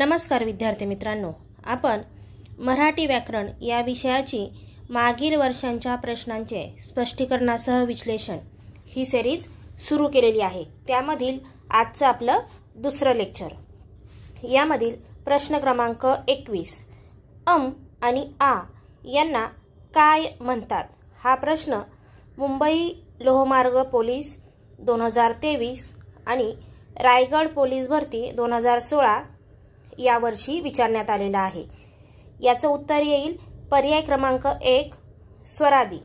नमस्कार विद्यार्थी मित्रांनो, आपण मराठी व्याकरण या विषयाची मागील वर्षांच्या प्रश्नांचे स्पष्टीकरणासह विश्लेषण ही सिरीज सुरू केलेली आहे। त्यामधील आजचं आपलं दुसरं लेक्चर। यामधील प्रश्न क्रमांक 21 आणि आ यांना काय म्हणतात हा प्रश्न मुंबई लोहमार्ग पोलीस 2023 आणि रायगड पोलीस भरती 2016 यावर्षी विचारण्यात आलेला आहे। याचं उत्तर येईल पर्याय क्रमांक 1 स्वरादी।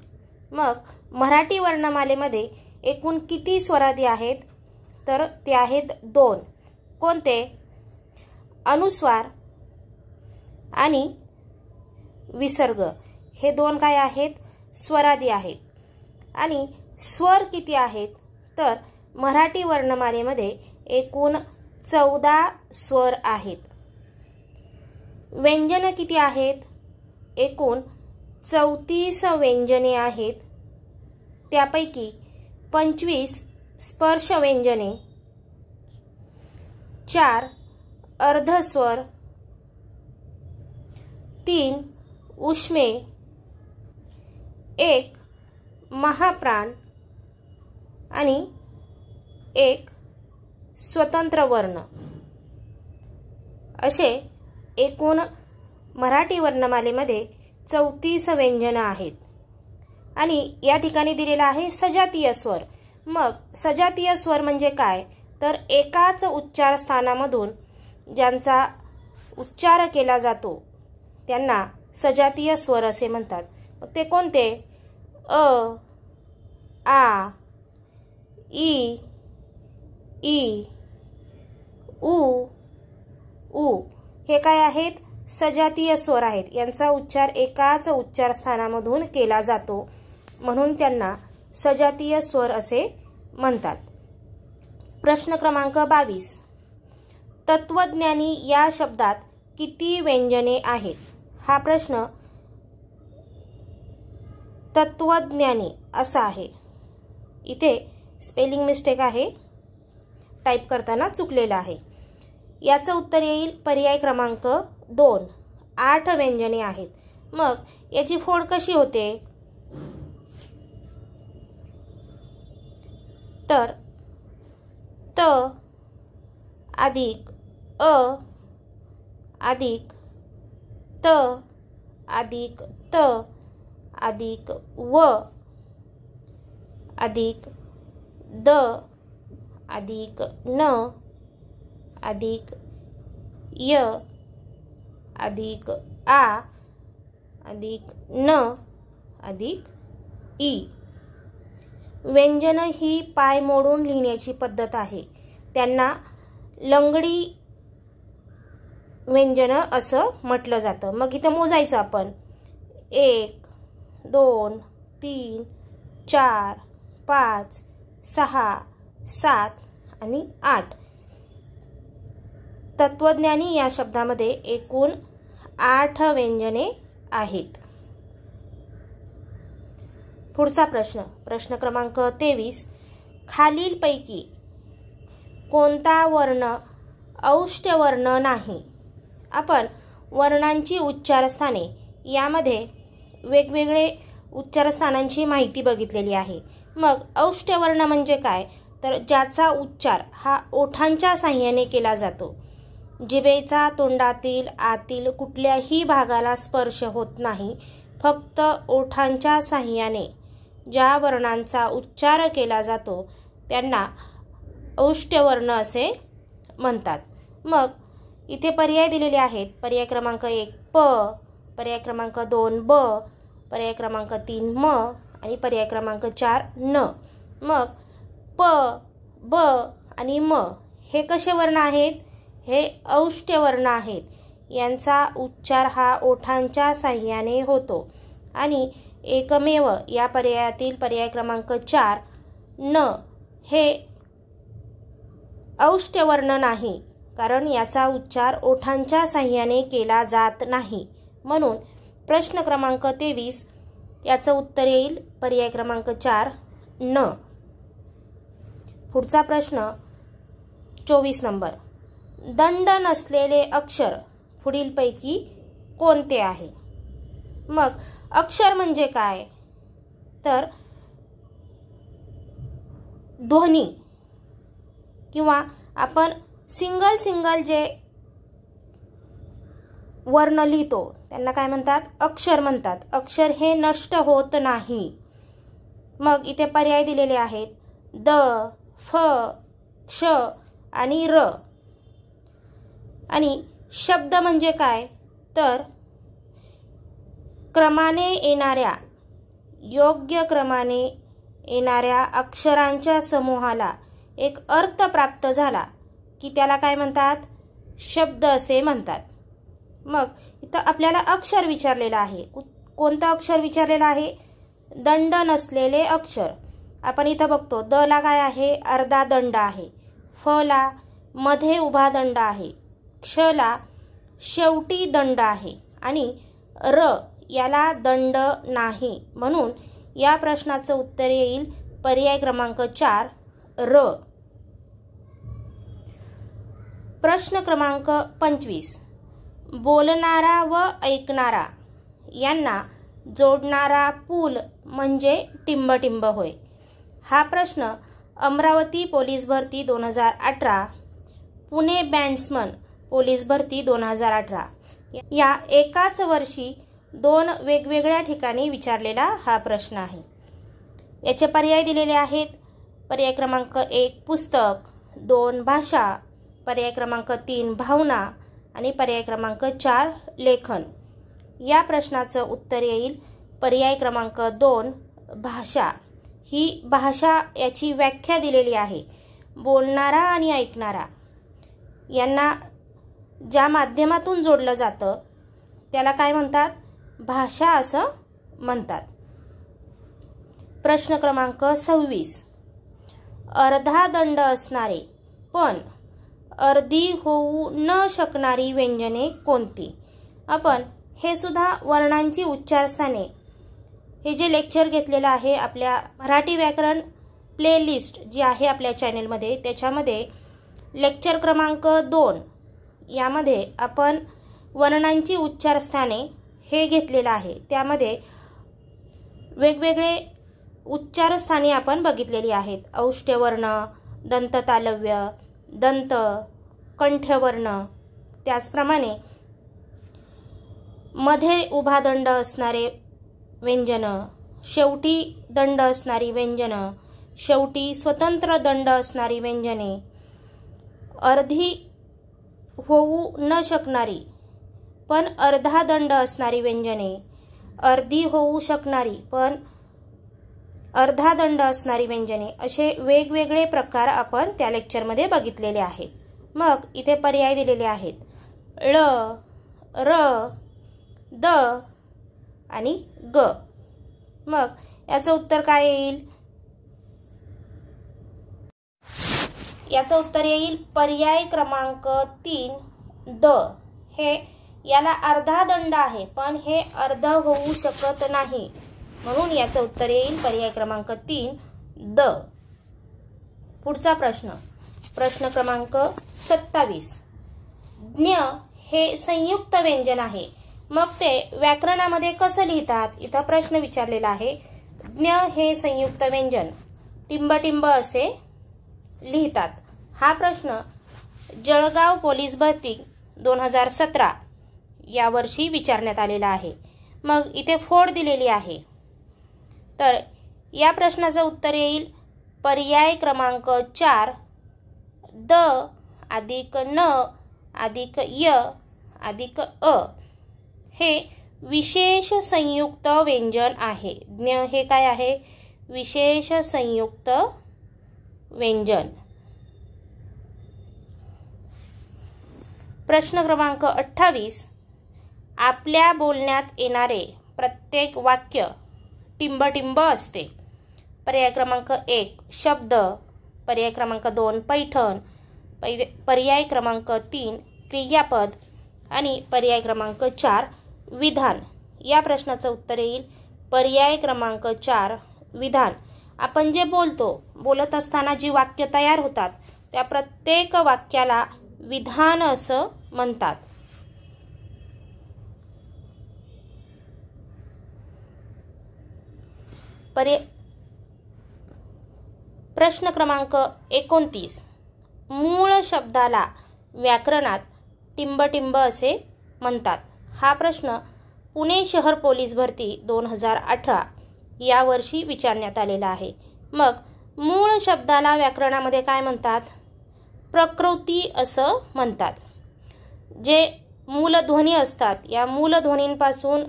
मग मराठी वर्णमालेमध्ये एकूण किती स्वरादी आहेत? तर ते आहेत 2। कोणते? अनुस्वार आणि विसर्ग हे 2 काय आहेत? स्वरादी आहेत। आणि स्वर किती आहेत? तर मराठी वर्णमालेमध्ये एकूण 14 स्वर आहेत। व्यंजने किती आहेत? एकूण 34 व्यंजने आहेत। त्यापैकी 25 स्पर्श व्यंजने, 4 अर्धस्वर, 3 उष्मे, 1 महाप्राण आणि 1 स्वतंत्र वर्ण असे एकूण मराठी वर्णमालेमध्ये 34 व्यंजने आहेत। आणि या ठिकाणी दिलेला आहे सजातीय स्वर। मग सजातीय स्वर म्हणजे काय? तर एकाच उच्चार स्थानामधून ज्यांचा उच्चार केला जातो त्यांना सजातीय स्वर असे म्हणतात। मग ते कोणते? अ, आ, ई, ई, उ, उ हे काय आहेत? सजातीय स्वर आहेत। यांचा उच्चार एकाच उच्चार स्थानामधून केला जातो म्हणून त्यांना सजातीय स्वर असे म्हणतात। प्रश्न क्रमांक 22 तत्वज्ञानी या शब्दात किती व्यंजने आहेत? हा प्रश्न तत्वज्ञानी असा आहे। इथे स्पेलिंग मिस्टेक आहे, टाइप करताना चुकलेला आहे। याचं उत्तर येईल पर्याय क्रमांक 2 8 व्यंजने आहेत। मग याची फोड कशी होते? तर त अधिक अ अधिक त अधिक त अधिक व अधिक द अधिक न अधिक य अधिक आ अधिक न अधिक ई। व्यंजन ही पाय मोडून लिहिण्याची पद्धत आहे। त्यांना लंगडी व्यंजन असं म्हटलं जातं। मग इथं मोजायचं आपण 1 2 3 4 5 6 7 आणि 8। तत्वज्ञानी या शब्दामध्ये एकूण 8 व्यंजने आहेत। पुढचा प्रश्न, प्रश्न क्रमांक 23 खालीलपैकी कोणता वर्ण औष्ठ्य वर्ण नाही? आपण वर्णांची उच्चारस्थाने यामध्ये वेगवेगळे उच्चारस्थानांची माहिती बघितलेली आहे। मग औष्ठ्य वर्ण म्हणजे काय? तर ज्याचा उच्चार हा ओठांच्या साहाय्याने केला जातो। जिभेचा तोंडातील आतील कुठल्याही भागाला स्पर्श होत नाही। फक्त ओठांच्या साहाय्याने ज्या वर्णांचा उच्चार केला जातो त्यांना औष्ठ्य वर्ण असे म्हणतात। मग इथे पर्याय दिलेले आहेत। पर्याय क्रमांक 1 प, पर्याय क्रमांक 2 ब, पर्याय क्रमांक 3 म आणि पर्याय क्रमांक 4 न। मग प, ब आणि म हे कसे वर्ण आहेत? हे औष्ठ्य वर्ण आहेत। यांचा उच्चार हा ओठांच्या साहाय्याने होतो। आणि एकमेव या पर्यायातील पर्याय क्रमांक 4 न हे औष्ठ्य वर्ण नाही, कारण याचा उच्चार ओठांच्या साहाय्याने केला जात नाही। म्हणून प्रश्न क्रमांक 23 याचं उत्तर येईल पर्याय क्रमांक 4 न। पुढचा प्रश्न 24 नंबर दंड नसलेले अक्षर पुढीलपैकी कोणते आहे? मग अक्षर म्हणजे काय? तर ध्वनी किंवा आपण सिंगल जे वर्ण लिहितो त्यांना काय म्हणतात? अक्षर म्हणतात. अक्षर हे नष्ट होत नाही. मग इथे पर्याय दिलेले आहेत द, फ, क्ष आणि र. आणि शब्द म्हणजे काय? तर क्रमाने येणाऱ्या, योग्य क्रमाने येणाऱ्या अक्षरांच्या समूहाला एक अर्थ प्राप्त झाला की त्याला काय म्हणतात? शब्द असे म्हणतात. मग इथं आपल्याला अक्षर विचारलेलं आहे. कोणतं अक्षर विचारलेलं आहे? दंड नसलेले अक्षर. आपण इथं बघतो द ला काय आहे? अर्धा दंड आहे. फ ला मध्ये उभा दंड आहे. क्ष ला शेवटी दंड आहे आणि र याला दंड नाही. म्हणून या प्रश्नाचं उत्तर येईल पर्याय क्रमांक 4 र. प्रश्न क्रमांक 25. बोलणारा व ऐकणारा यांना जोडणारा पूल म्हणजे टिंबटिंब होय. हा प्रश्न अमरावती पोलीस भरती 2018, पुणे बँड्समन पोलीस भरती 2018 या एकाच वर्षी 2 वेगवेगळ्या ठिकाणी विचारलेला हा प्रश्न आहे. याचे पर्याय दिलेले आहेत. पर्याय क्रमांक 1 पुस्तक, 2 भाषा, पर्याय क्रमांक 3 भावना आणि पर्याय क्रमांक 4 लेखन. या प्रश्नाचं उत्तर येईल पर्याय क्रमांक 2 भाषा. ही भाषा याची व्याख्या दिलेली आहे. बोलणारा आणि ऐकणारा यांना ज्या माध्यमातून जोडलं जातं त्याला काय म्हणतात? भाषा असं म्हणतात. प्रश्न क्रमांक 26. अर्धा दंड असणारे पण अर्धी होऊ न शकणारी व्यंजने कोणती? आपण हे सुद्धा वर्णांची उच्चारस्थाने हे जे लेक्चर घेतलेलं आहे आपल्या मराठी व्याकरण प्लेलिस्ट जी आहे आपल्या चॅनेलमध्ये, त्याच्यामध्ये लेक्चर क्रमांक 2 यामध्ये आपण वर्णांची उच्चारस्थाने हे घेतलेलं आहे. त्यामध्ये वेगवेगळे उच्चारस्थाने आपण बघितलेली आहेत. औष्ठ्यवर्ण, दंततालव्य, दंत, कंठ्यवर्ण. त्याचप्रमाणे मध्ये उभा दंड असणारे व्यंजन, शेवटी दंड असणारी व्यंजन, शेवटी स्वतंत्र दंड असणारी व्यंजने, अर्धी होऊ न शकणारी पण अर्धा दंड असणारी व्यंजने, अर्धी होऊ शकणारी पण अर्धा दंड असणारी व्यंजने, असे वेगवेगळे प्रकार आपण त्या लेक्चरमध्ये बघितलेले आहेत. मग इथे पर्याय दिलेले आहेत ळ, र, द आणि ग. मग याचं उत्तर काय येईल? याचं उत्तर येईल पर्याय क्रमांक 3 द. हे याला अर्धा दंड आहे पण हे अर्ध होऊ शकत नाही. म्हणून याचं उत्तर येईल पर्याय क्रमांक 3 द. पुढचा प्रश्न, प्रश्न क्रमांक 27. ज्ञ हे संयुक्त व्यंजन आहे, मग ते व्याकरणामध्ये कसं लिहितात? इथं प्रश्न विचारलेला आहे. ज्ञ हे संयुक्त व्यंजन टिंबटिंब असे लिहितात. हा प्रश्न जळगाव पोलीस भरती 2017 या वर्षी विचारण्यात आलेला आहे. मग इथे फोड दिलेली आहे. तर या प्रश्नाचं उत्तर येईल पर्याय क्रमांक 4 द अधिक न अधिक य अधिक अ. हे विशेष संयुक्त व्यंजन आहे. ज्ञ हे काय आहे? विशेष संयुक्त व्यंजन. प्रश्न क्रमांक 28. आपल्या बोलण्यात येणारे प्रत्येक वाक्य टिंबटिंब असते. पर्याय क्रमांक 1 शब्द, पर्याय क्रमांक 2 पैठण, पर्याय क्रमांक 3 क्रियापद आणि पर्याय क्रमांक 4 विधान. या प्रश्नाचं उत्तर येईल पर्याय क्रमांक 4 विधान. आपण जे बोलत असताना जी वाक्य तयार होतात त्या प्रत्येक वाक्याला विधान असं म्हणतात. प्रश्न क्रमांक 29. मूळ शब्दाला व्याकरणात टिंबटिंब असे म्हणतात. हा प्रश्न पुणे शहर पोलीस भरती 2018 या वर्षी विचारण्यात आलेला आहे. मग मूळ शब्दाला व्याकरणामध्ये काय म्हणतात? प्रकृती असं म्हणतात. जे मूलध्वनी असतात, या मूलध्वनींपासून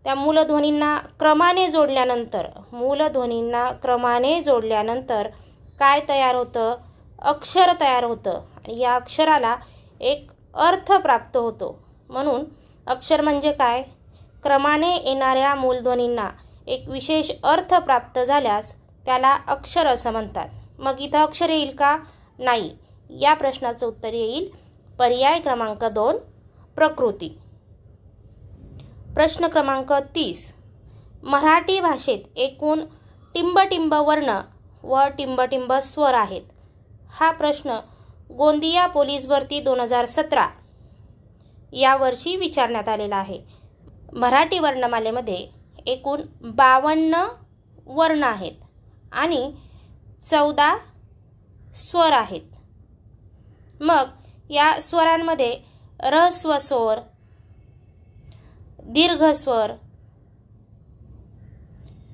त्या मूलध्वनींना क्रमाने जोडल्यानंतर काय तयार होतं? अक्षर तयार होतं. आणि या अक्षराला एक अर्थ प्राप्त होतो. म्हणून अक्षर म्हणजे काय? क्रमाने येणाऱ्या मूलध्वनींना एक विशेष अर्थ प्राप्त झाल्यास त्याला अक्षर असं म्हणतात. मग इथं अक्षर येईल का? नाही. या प्रश्नाचं उत्तर येईल पर्याय क्रमांक 2, प्रकृती. प्रश्न क्रमांक 30. मराठी भाषेत एकूण टिंबटिंब वर्ण व टिंबटिंब स्वर आहेत. हा प्रश्न गोंदिया पोलीस भरती 2017 या वर्षी विचारण्यात आलेला आहे. मराठी वर्णमालेमध्ये एकूण 52 वर्ण आहेत आणि 14 स्वर आहेत. मग या स्वरांमध्ये ऱ्हस्व स्वर, दीर्घ स्वर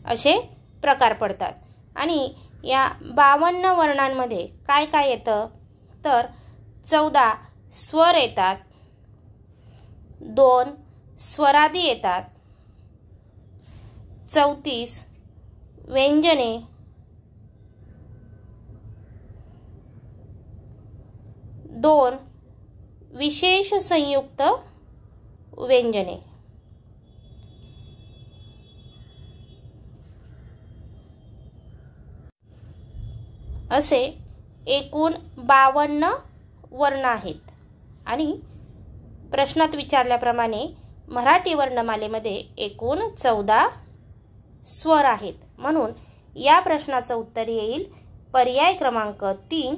असे प्रकार पडतात. आणि या 52 वर्णांमध्ये काय काय येतं? तर 14 स्वर येतात, 2 स्वरादी येतात, 34 व्यंजने, 2 विशेष संयुक्त व्यंजने. असे एकूण 52 वर्ण आहेत. आणि प्रश्नात विचारल्याप्रमाणे मराठी वर्णमालेमध्ये एकूण 14 स्वर आहेत. म्हणून या प्रश्नाचं उत्तर येईल पर्याय क्रमांक 3,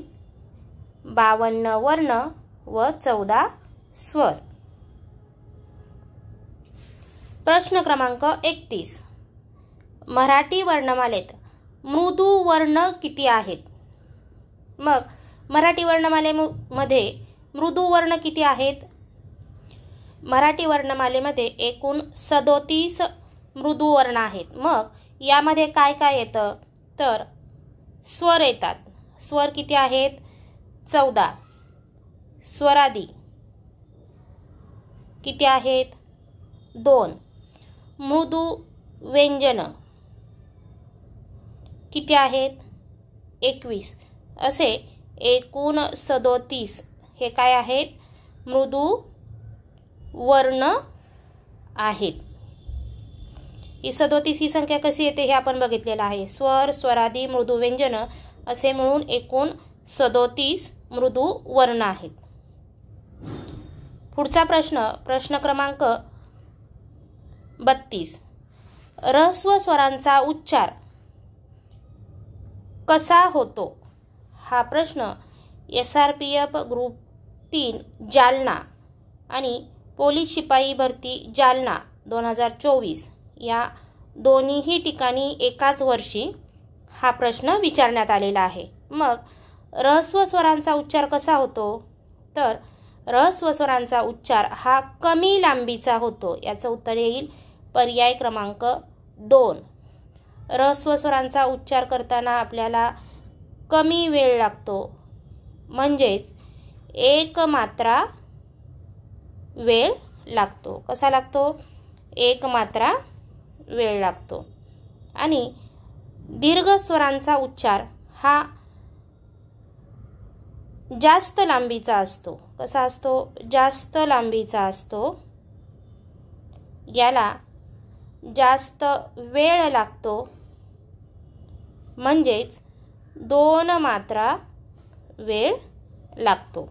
52 वर्ण व 14 स्वर. प्रश्न क्रमांक 31. मराठी वर्णमालेत मृदू वर्ण किती आहेत? मग मराठी वर्णमालेमध्ये मृदू वर्ण किती आहेत? मराठी वर्णमालेमध्ये एकूण 37 मृदू वर्ण आहेत. मग यामध्ये काय काय येतं? तर स्वर येतात. स्वर किती आहेत? 14. स्वरादी किती आहेत? 2. मृदू व्यंजन किती आहेत? 21. असे एकूण 37 हे काय आहेत? मृदू वर्ण आहेत. ही 37 ही संख्या कशी येते हे आपण बघितलेलं आहे. स्वर, स्वरादी, मृदू व्यंजन असे मिळून एकूण 37 मृदू वर्ण आहेत. पुढचा प्रश्न क्रमांक 32. ऱ्हस्व स्वरांचा उच्चार कसा होतो? हा प्रश्न SRPF ग्रुप 3 जालना आणि पोलीस शिपाई भरती जालना 2024 या दोन्हीही ठिकाणी एकाच वर्षी हा प्रश्न विचारण्यात आलेला आहे. मग ऱ्हस्व स्वरांचा उच्चार कसा होतो? तर ऱ्हस्व स्वरांचा उच्चार हा कमी लांबीचा होतो. याचं उत्तर येईल पर्याय क्रमांक 2. ऱ्हस्व स्वरांचा उच्चार करताना आपल्याला कमी वेळ लागतो, म्हणजेच एक मात्रा वेळ लागतो. कसा लागतो? एक मात्रा वेळ लागतो. आणि दीर्घ स्वरांचा उच्चार हा जास्त लांबीचा असतो. कसा असतो? जास्त लांबीचा असतो. याला जास्त वेळ लागतो, म्हणजेच 2 मात्रा वेळ लागतो.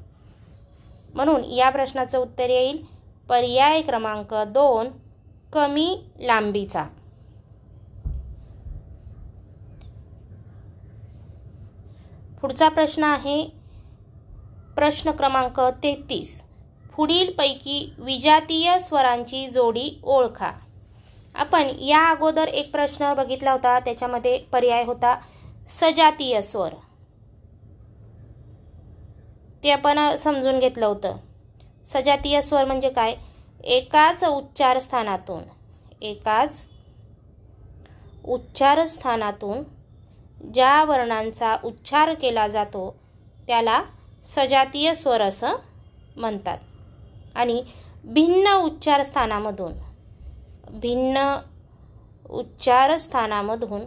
म्हणून या प्रश्नाचं उत्तर येईल पर्याय क्रमांक 2, कमी लांबीचा. पुढचा प्रश्न आहे प्रश्न क्रमांक 33. पुढीलपैकी विजातीय स्वरांची जोडी ओळखा. आपण या अगोदर एक प्रश्न बघितला होता, त्याच्यामध्ये पर्याय होता सजातीय स्वर. ते आपण समजून घेतलं होतं. सजातीय स्वर म्हणजे काय? एकाच उच्चार स्थानातून ज्या वर्णांचा उच्चार केला जातो त्याला सजातीय स्वर असं म्हणतात. आणि भिन्न उच्चार स्थानामधून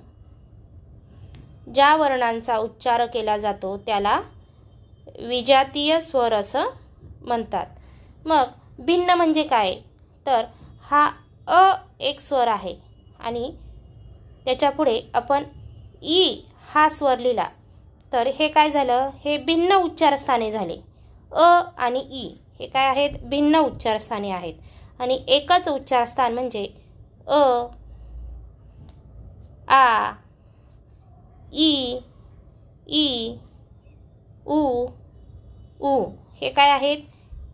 ज्या वर्णांचा उच्चार केला जातो त्याला विजातीय स्वर असं म्हणतात. मग भिन्न म्हणजे काय? तर हा अ एक स्वर आहे आणि त्याच्या पुढे आपण ई हा स्वर लिहिला तर हे काय झालं? हे भिन्न उच्चारस्थाने झाले. अ आणि ई हे काय आहेत? भिन्न उच्चारस्थाने आहेत. आणि एकच उच्चारस्थान म्हणजे अ, आ, ई, ई, उ, उ हे काय आहेत?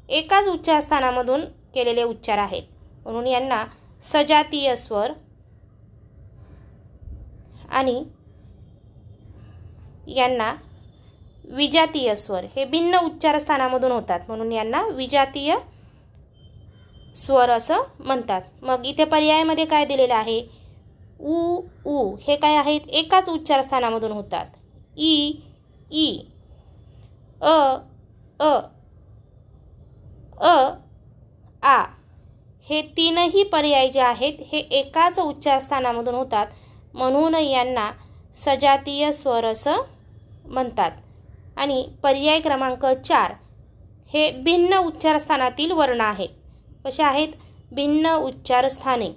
एकाच उच्चारस्थानामधून केलेले उच्चार आहेत. म्हणून यांना सजातीय स्वर आणि यांना विजातीय स्वर. हे भिन्न उच्चारस्थानामधून होतात म्हणून यांना विजातीय स्वर असं म्हणतात. मग इथे पर्यायामध्ये काय दिलेलं आहे? उ, उ हे काय आहेत? एकाच उच्चारस्थानामधून होतात. ई, ई, अ, अ, अ, आ हे तीनही पर्याय जे आहेत हे एकाच उच्चारस्थानामधून होतात म्हणून यांना सजातीय स्वर असं म्हणतात. आणि पर्याय क्रमांक 4 हे भिन्न उच्चारस्थानातील वर्ण आहेत. कसे आहेत? भिन्न उच्चारस्थाने.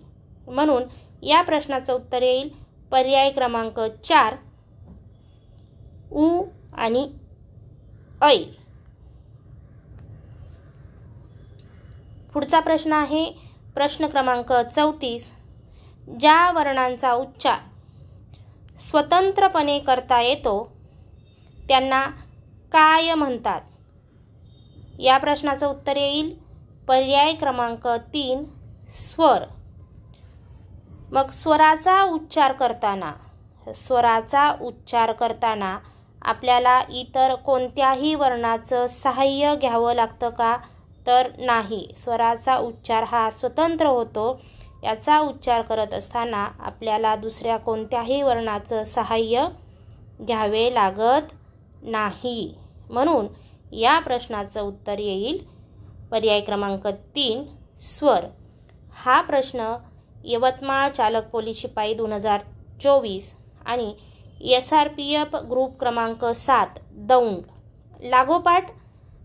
म्हणून या प्रश्नाचं उत्तर येईल पर्याय क्रमांक 4 उ आणि ऐ. पुढचा प्रश्न आहे प्रश्न क्रमांक 34. ज्या वर्णांचा उच्चार स्वतंत्रपणे करता येतो त्यांना काय म्हणतात? या प्रश्नाचं उत्तर येईल पर्याय क्रमांक 3 स्वर. मग स्वराचा उच्चार करताना आपल्याला इतर कोणत्याही वर्णाचं सहाय्य घ्यावं लागतं का? तर नाही. स्वराचा उच्चार हा स्वतंत्र होतो. याचा उच्चार करत असताना आपल्याला दुसऱ्या कोणत्याही वर्णाचं सहाय्य घ्यावे लागत नाही. म्हणून या प्रश्नाचं उत्तर येईल पर्याय क्रमांक 3 स्वर. हा प्रश्न यवतमाळ चालक पोलीस शिपाई 2024 आणि SRPF ग्रुप क्रमांक 7 दौंड लागोपाठ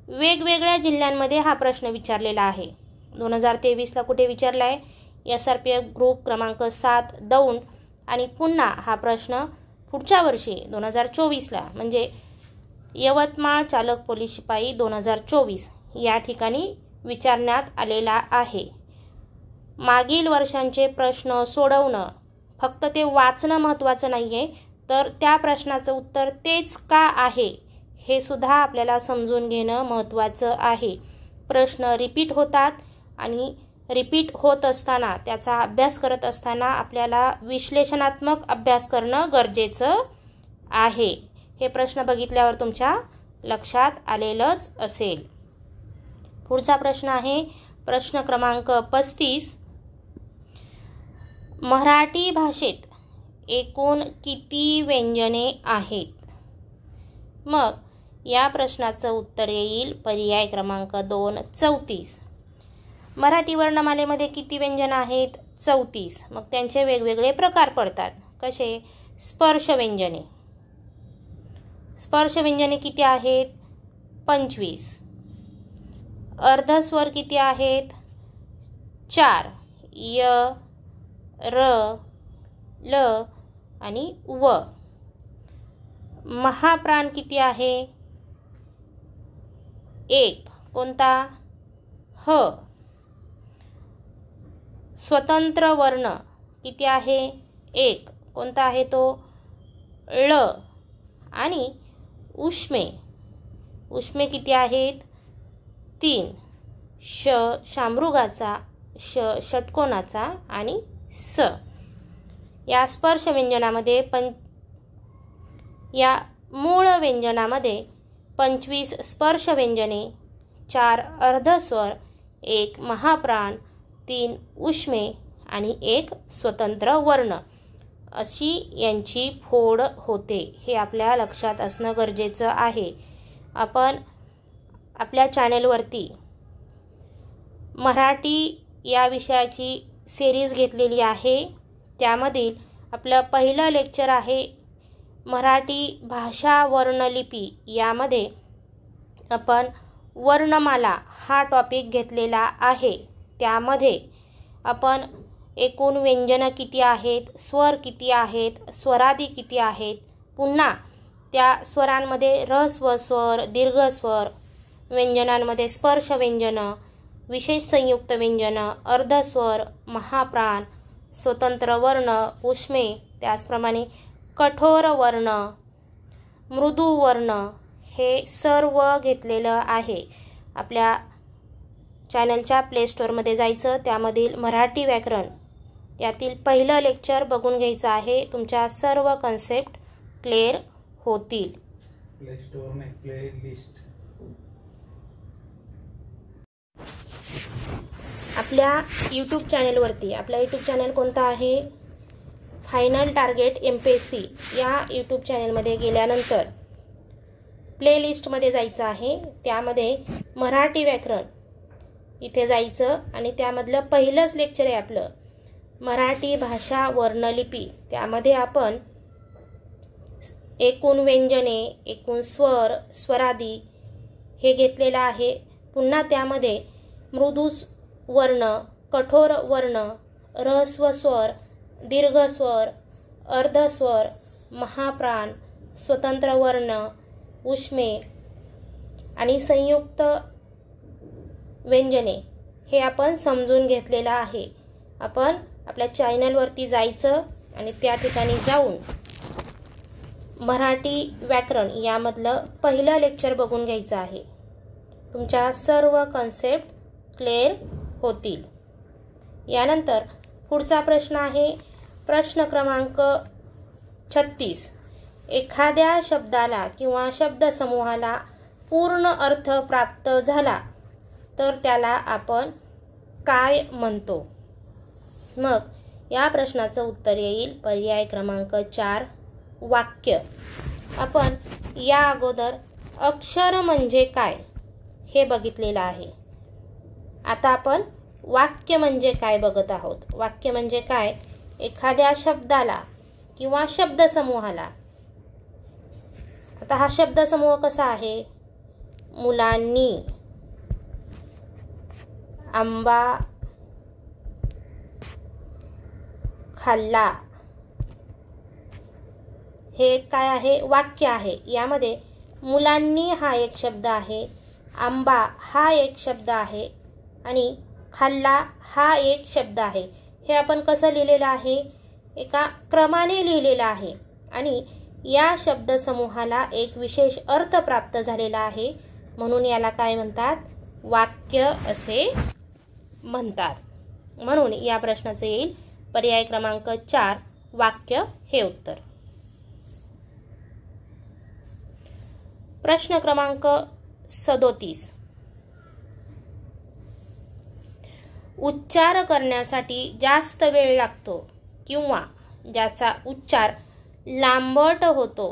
वेगवेगळ्या जिल्ह्यांमध्ये हा प्रश्न विचारलेला आहे. 2023ला कुठे विचारला आहे? SRPF ग्रुप क्रमांक 7 दौंड. आणि पुन्हा हा प्रश्न पुढच्या वर्षी 2024ला म्हणजे यवतमाळ चालक पोलीस शिपाई 2024 या ठिकाणी विचारण्यात आलेला आहे. मागील वर्षांचे प्रश्न सोडवणं, फक्त ते वाचणं महत्त्वाचं नाही आहे, तर त्या प्रश्नाचं उत्तर तेच का आहे हे सुद्धा आपल्याला समजून घेणं महत्त्वाचं आहे. प्रश्न रिपीट होतात आणि रिपीट होत असताना त्याचा अभ्यास करत असताना आपल्याला विश्लेषणात्मक अभ्यास करणं गरजेचं आहे. हे प्रश्न बघितल्यावर तुमच्या लक्षात आलेलंच असेल. पुढचा प्रश्न आहे प्रश्न क्रमांक 35. मराठी भाषेत एकूण किती व्यंजने आहेत? मग या प्रश्नाचं उत्तर येईल पर्याय क्रमांक 2 34. मराठी वर्णमालेमध्ये किती व्यंजन आहेत? 34. मग त्यांचे वेगवेगळे प्रकार पडतात. कसे? स्पर्श व्यंजने. स्पर्श व्यंजने किती आहेत? 25. अर्धस्वर किती आहेत? 4. य, र, ल आणि व. महाप्राण किती आहे? 1. कोणता? ह. स्वतंत्र वर्ण किती आहे? 1. कोणता आहे तो? ळ. आणि उष्मे. उष्मे किती आहेत? 3. श शामृगाचा, श षटकोनाचा आणि स. या स्पर्श व्यंजनामध्ये या मूळ व्यंजनामध्ये 25 स्पर्श व्यंजने, 4 अर्धस्वर, 1 महाप्राण, 3 उष्मे आणि 1 स्वतंत्र वर्ण अशी यांची फोड होते. हे आपल्या लक्षात असणं गरजेचं आहे. आपण आपल्या चॅनेलवरती मराठी या विषयाची सिरीज घेतलेली आहे. त्यामधील आपलं पहिलं लेक्चर आहे मराठी भाषा वर्णलिपी. यामध्ये आपण वर्णमाला हा टॉपिक घेतलेला आहे. त्यामध्ये आपण एकूण व्यंजनं किती आहेत, स्वर किती आहेत, स्वरादी किती आहेत, पुन्हा त्या स्वरांमध्ये ऱ्हस्व स्वर, दीर्घ स्वर, व्यंजनांमध्ये स्पर्श व्यंजनं, विशेष संयुक्त व्यंजनं, अर्धस्वर, महाप्राण, स्वतंत्र वर्ण, उष्मे, त्याचप्रमाणे कठोर वर्ण, मृदू वर्ण हे सर्व घेतलेलं आहे. आपल्या चॅनलच्या प्ले स्टोअरमध्ये जायचं, त्यामधील मराठी व्याकरण यातील पहिलं लेक्चर बघून घ्यायचं आहे. तुमच्या सर्व कन्सेप्ट क्लिअर होतील. प्ले स्टोअर में प्ले लिस्ट. आपल्या यूट्यूब चॅनलवरती, आपला यूट्यूब चॅनल कोणता आहे? फायनल टार्गेट MPSC या यूट्यूब चॅनलमध्ये गेल्यानंतर प्ले लिस्टमध्ये जायचं आहे. त्यामध्ये मराठी व्याकरण इथे जायचं आणि त्यामधलं पहिलंच लेक्चर आहे आपलं मराठी भाषा वर्णलिपी. त्यामध्ये आपण एकूण व्यंजने, एकूण स्वर, स्वरादी हे घेतलेलं आहे. पुन्हा त्यामध्ये मृदू वर्ण, कठोर वर्ण, ऱ्हस्व स्वर, दीर्घ स्वर, अर्धस्वर, महाप्राण, स्वतंत्र वर्ण, उष्मे आणि संयुक्त व्यंजने हे आपण समजून घेतलेलं आहे. आपण आपल्या चॅनलवरती जायचं आणि त्या ठिकाणी जाऊन मराठी व्याकरण यामधलं पहिलं लेक्चर बघून घ्यायचं आहे. तुमच्या सर्व कन्सेप्ट क्लिअर होतील. यानंतर पुढचा प्रश्न आहे प्रश्न क्रमांक 36. एखाद्या शब्दाला किंवा शब्दसमूहाला पूर्ण अर्थ प्राप्त झाला तर त्याला आपण काय म्हणतो? मग या प्रश्नाचं उत्तर येईल पर्याय क्रमांक 4 वाक्य. आपण या अगोदर अक्षर म्हणजे काय हे बघितलेलं आहे. आता आपण वाक्य म्हणजे काय बघत आहोत. वाक्य म्हणजे काय? एखाद्या शब्दाला किंवा शब्दसमूहाला. आता हा शब्दसमूह कसा आहे? मुलांनी, आंबा खाल्ला, हे काय आहे? वाक्य आहे. यामध्ये मुलांनी हा एक शब्द आहे, आंबा हा एक शब्द आहे आणि खाल्ला हा एक शब्द आहे. हे आपण कसं लिहिलेलं आहे? एका क्रमाने लिहिलेलं आहे आणि या शब्दसमूहाला एक विशेष अर्थ प्राप्त झालेला आहे, म्हणून याला काय म्हणतात? वाक्य असे म्हणतात. म्हणून या प्रश्नाचे येईल पर्याय क्रमांक 4 वाक्य हे उत्तर. प्रश्न क्रमांक 37. उच्चार करण्यासाठी जास्त वेळ लागतो किंवा ज्याचा उच्चार लांबट होतो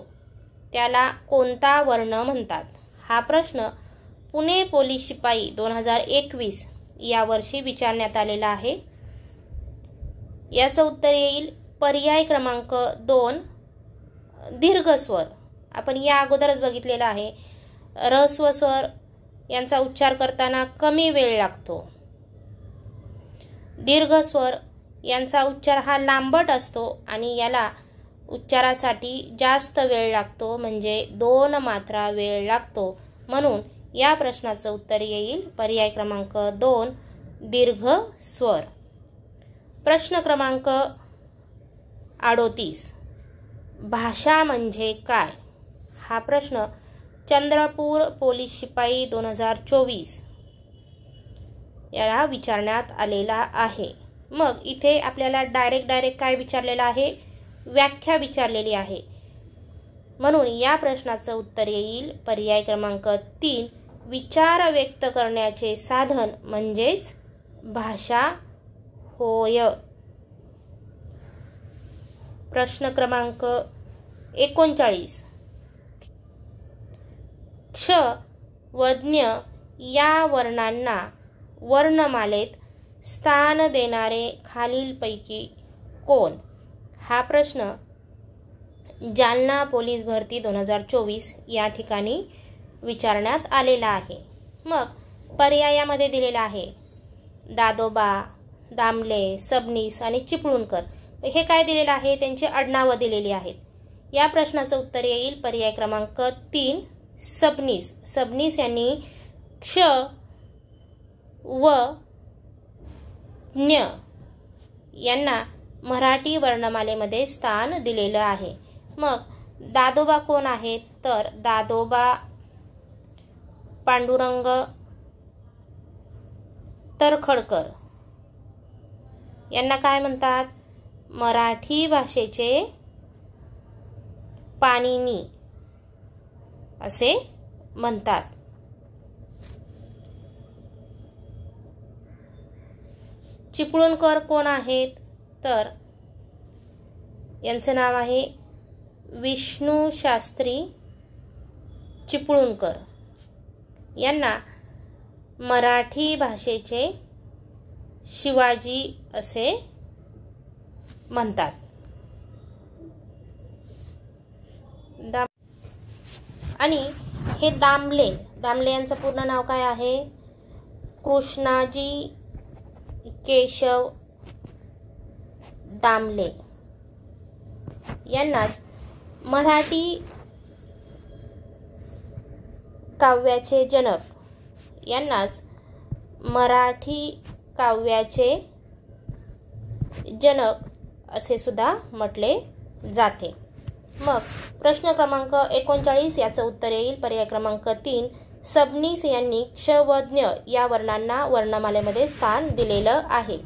त्याला कोणता वर्ण म्हणतात? हा प्रश्न पुणे पोलीस शिपाई 2021 या वर्षी विचारण्यात आलेला आहे. याचं उत्तर येईल पर्याय क्रमांक 2 दीर्घ स्वर. आपण या अगोदरच बघितलेला आहे. ऱ्हस्व स्वर यांचा उच्चार करताना कमी वेळ लागतो. दीर्घ स्वर यांचा उच्चार हा लांबट असतो आणि याला उच्चारासाठी जास्त वेळ लागतो, म्हणजे 2 मात्रा वेळ लागतो. म्हणून या प्रश्नाचं उत्तर येईल पर्याय क्रमांक 2 दीर्घ स्वर. प्रश्न क्रमांक 38. भाषा म्हणजे काय? हा प्रश्न चंद्रपूर पोलीस शिपाई 2024 याला विचारण्यात आलेला आहे। मग इथे आपल्याला डायरेक्ट काय विचारलेलं आहे, व्याख्या विचारलेली आहे। म्हणून या प्रश्नाचं उत्तर येईल पर्याय क्रमांक 3, विचार व्यक्त करण्याचे साधन म्हणजेच भाषा होय। प्रश्न क्रमांक 39, क्ष व ज्ञ या वर्णांना वर्णमालेत स्थान देणारे खालीलपैकी कोण? हा प्रश्न जालना पोलीस भरती 2024 या ठिकाणी विचारण्यात आलेला आहे। मग पर्यायामध्ये दिलेला आहे दादोबा, दामले, सबनीस आणि चिपळूणकर। हे काय दिलेलं आहे, त्यांची आडनावं दिलेली आहेत। या प्रश्नाचं उत्तर येईल पर्याय क्रमांक 3, सबनीस। सबनीस यांनी क्ष व ज्ञ यांना मराठी वर्णमालेमध्ये स्थान दिलेलं आहे। मग दादोबा कोण आहेत, तर दादोबा पांडुरंग तरखडकर यांना काय म्हणतात, मराठी भाषेचे पाणिनी असे म्हणतात। चिपळूणकर कोण आहेत, तर यांचं नाव आहे विष्णू शास्त्री चिपळूणकर। यांना मराठी भाषेचे शिवाजी असे म्हणतात। आणि हे दामले यांचं पूर्ण नाव काय आहे, कृष्णाजी केशव दामले। यांनाच मराठी काव्याचे जनक, यांनाच मराठी काव्याचे जनक असे सुद्धा म्हटले जाते। मग प्रश्न क्रमांक 39 याचं उत्तर येईल पर्याय क्रमांक 3, सबनीस यांनी क्ष व ज्ञ या वर्णांना वर्णमालेमध्ये स्थान दिलेलं आहे।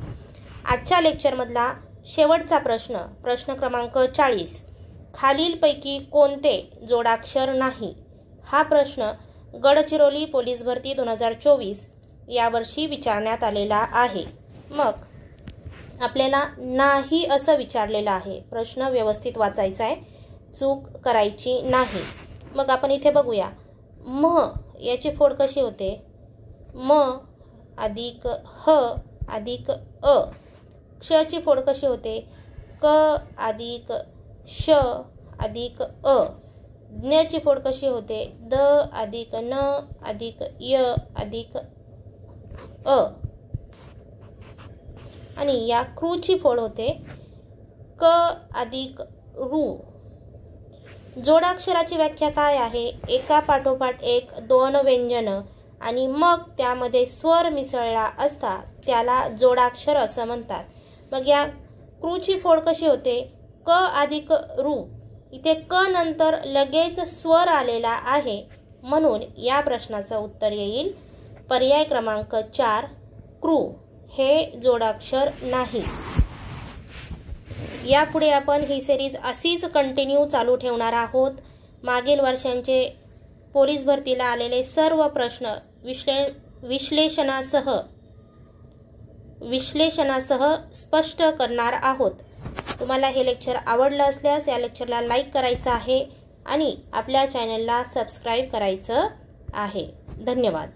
आजच्या लेक्चरमधला शेवटचा प्रश्न क्रमांक 40, खालीलपैकी कोणते जोडाक्षर नाही? हा प्रश्न गडचिरोली पोलीस भरती 2024 यावर्षी विचारण्यात आलेला आहे। मग आपल्याला नाही असं विचारलेलं आहे। प्रश्न व्यवस्थित वाचायचा आहे, चूक करायची नाही। मग आपण इथे बघूया, म याची फोड कशी होते, म अधिक ह अधिक अ। क्षची फोड कशी होते, क अधिक श अधिक अ। ज्ञची फोड कशी होते, द अधिक न अधिक य अधिक अ। आणि या क्रूची फोड होते क अधिक रू। जोडाक्षराची व्याख्या काय आहे, एका पाठोपाठ एक दोन व्यंजन आणि मग त्यामध्ये स्वर मिसळला असता त्याला जोडाक्षर असं म्हणतात। मग या क्रूची फोड कशी होते, क अधिक रू। इथे क नंतर लगेच स्वर आलेला आहे, म्हणून या प्रश्नाचं उत्तर येईल पर्याय क्रमांक 4, क्रू हे जोडाक्षर नाही। यापुढे आपण ही सिरीज अशीच कंटिन्यू चालू ठेवणार आहोत। मागील वर्षांचे पोलीस भरतीला आलेले सर्व प्रश्न विश्लेषणासह स्पष्ट करणार आहोत। तुम्हाला हे लेक्चर आवडलं असल्यास या लेक्चरला लाईक करायचं आहे आणि आपल्या चॅनलला सबस्क्राईब करायचं आहे। धन्यवाद।